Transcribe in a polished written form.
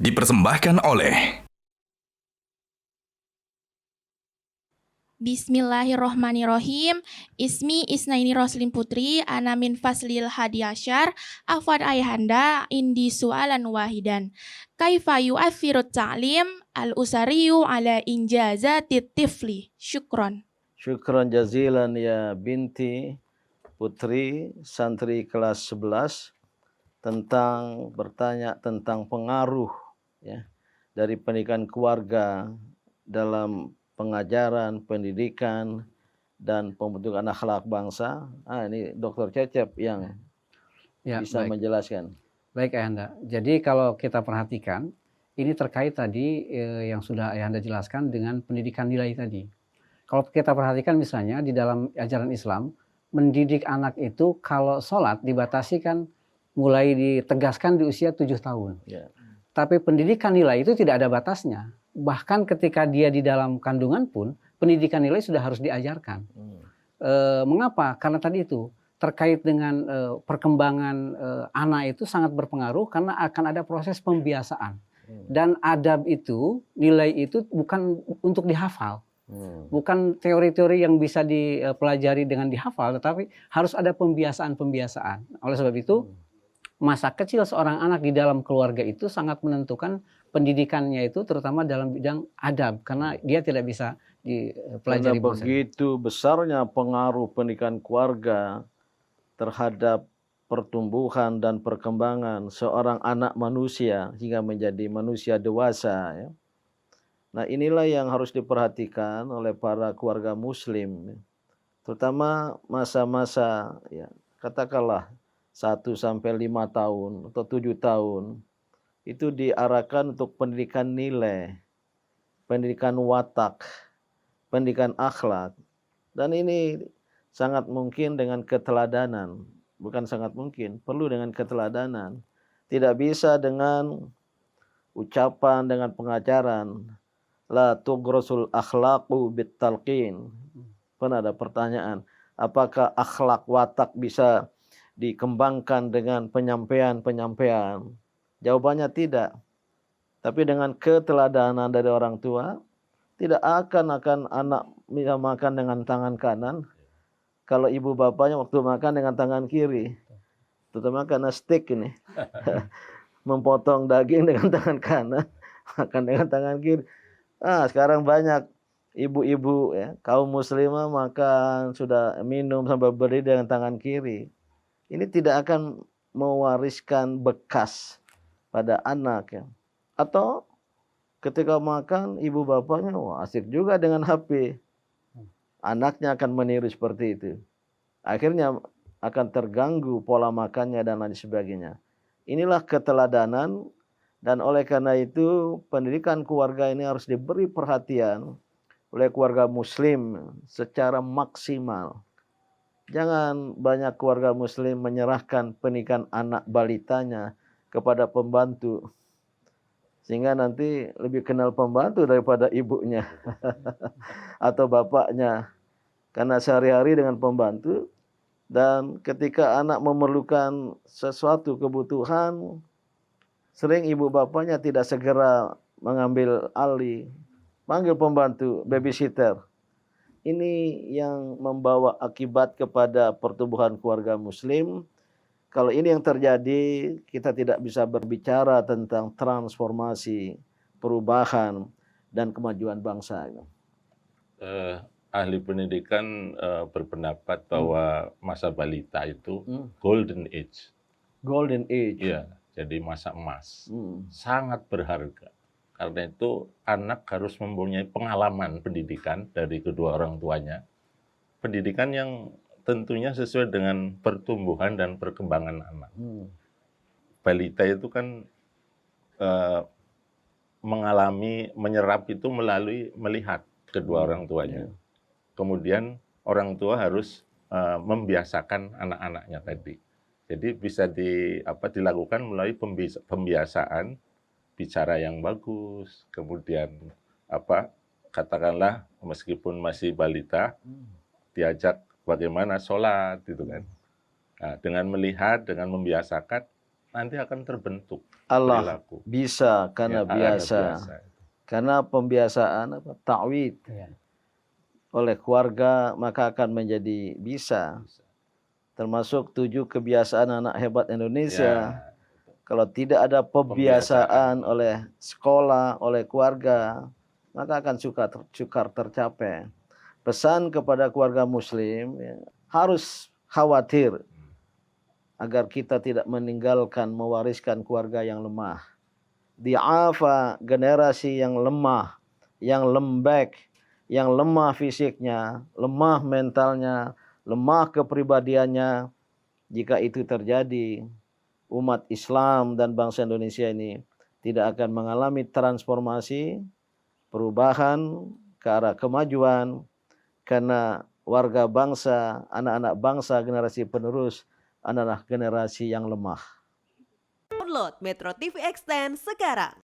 dipersembahkan oleh Bismillahirrohmanirrohim. Ismi Isnaini Roslin Putri, ana min faslil hadiasyar, afwan ayahanda, indi sualan wahidan. Kaifa yu'athirut ta'lim al-usariyu ala injazatit tifli? Syukron. Syukran jazilan ya binti Putri, santri kelas 11, bertanya tentang pengaruh ya dari pendidikan keluarga dalam pengajaran, pendidikan, dan pembentukan akhlak bangsa. Ini Dr. Cecep yang bisa menjelaskan. Baik Ayahanda, jadi kalau kita perhatikan, ini terkait tadi yang sudah Ayahanda jelaskan dengan pendidikan nilai tadi. Kalau kita perhatikan misalnya di dalam ajaran Islam, mendidik anak itu kalau sholat dibatasi kan mulai ditegaskan di usia 7 tahun. Ya. Tapi pendidikan nilai itu tidak ada batasnya. Bahkan ketika dia di dalam kandungan pun, pendidikan nilai sudah harus diajarkan. Mengapa? Karena tadi itu terkait dengan perkembangan anak itu sangat berpengaruh karena akan ada proses pembiasaan. Dan adab itu, nilai itu bukan untuk dihafal. Bukan teori-teori yang bisa dipelajari dengan dihafal, tetapi harus ada pembiasaan-pembiasaan. Oleh sebab itu, masa kecil seorang anak di dalam keluarga itu sangat menentukan pendidikannya itu, terutama dalam bidang adab, karena dia tidak bisa dipelajari. Karena begitu besarnya pengaruh pendidikan keluarga terhadap pertumbuhan dan perkembangan seorang anak manusia hingga menjadi manusia dewasa. Ya. Nah, inilah yang harus diperhatikan oleh para keluarga muslim, terutama masa-masa ya, katakanlah 1 sampai 5 tahun atau 7 tahun itu diarahkan untuk pendidikan nilai, pendidikan watak, pendidikan akhlak. Dan ini sangat mungkin dengan keteladanan, bukan sangat mungkin, perlu dengan keteladanan. Tidak bisa dengan ucapan, dengan pengajaran. La tughrasul akhlaqu bitalqin. Pernah ada pertanyaan, apakah akhlak watak bisa dikembangkan dengan penyampaian? Jawabannya tidak. Tapi dengan keteladanan dari orang tua, tidak akan anak bisa makan dengan tangan kanan kalau ibu bapaknya waktu makan dengan tangan kiri. Terutama karena steak ini. Memotong daging dengan tangan kanan, makan dengan tangan kiri. Sekarang banyak ibu-ibu ya, kaum muslimah makan, sudah minum sampai berdiri dengan tangan kiri. Ini tidak akan mewariskan bekas pada anak ya. Atau ketika makan ibu bapaknya asik juga dengan HP. Anaknya akan meniru seperti itu. Akhirnya akan terganggu pola makannya dan lain sebagainya. Inilah keteladanan, dan oleh karena itu pendidikan keluarga ini harus diberi perhatian oleh keluarga muslim secara maksimal. Jangan banyak keluarga muslim menyerahkan pendidikan anak balitanya kepada pembantu. Sehingga nanti lebih kenal pembantu daripada ibunya atau bapaknya. Karena sehari-hari dengan pembantu, dan ketika anak memerlukan sesuatu kebutuhan, sering ibu bapaknya tidak segera mengambil alih. Panggil pembantu, babysitter. Ini yang membawa akibat kepada pertumbuhan keluarga muslim. Kalau ini yang terjadi, kita tidak bisa berbicara tentang transformasi, perubahan, dan kemajuan bangsa. Ahli pendidikan berpendapat bahwa masa balita itu golden age. Golden age. Ya, jadi masa emas. Sangat berharga. Karena itu anak harus mempunyai pengalaman pendidikan dari kedua orang tuanya. Pendidikan yang tentunya sesuai dengan pertumbuhan dan perkembangan anak. Balita itu kan menyerap itu melalui melihat kedua orang tuanya. Kemudian orang tua harus membiasakan anak-anaknya tadi. Jadi bisa dilakukan melalui pembiasaan bicara yang bagus, kemudian katakanlah meskipun masih balita, diajak bagaimana sholat gitu kan. Nah, dengan melihat, dengan membiasakan, nanti akan terbentuk Allah perilaku. bisa karena Ya, ada biasa. Karena pembiasaan ta'wid Iya. oleh keluarga maka akan menjadi bisa. Termasuk 7 kebiasaan anak hebat Indonesia. Ya, Kalau tidak ada pembiasaan oleh sekolah, oleh keluarga, maka akan sukar tercapai. Pesan kepada keluarga muslim, ya, harus khawatir agar kita tidak meninggalkan, mewariskan keluarga yang lemah. Di'afa, generasi yang lemah, yang lembek, yang lemah fisiknya, lemah mentalnya, lemah kepribadiannya. Jika itu terjadi, umat Islam dan bangsa Indonesia ini tidak akan mengalami transformasi, perubahan ke arah kemajuan, karena warga bangsa, anak-anak bangsa, generasi penerus adalah generasi yang lemah. Download Metro TV Extend sekarang.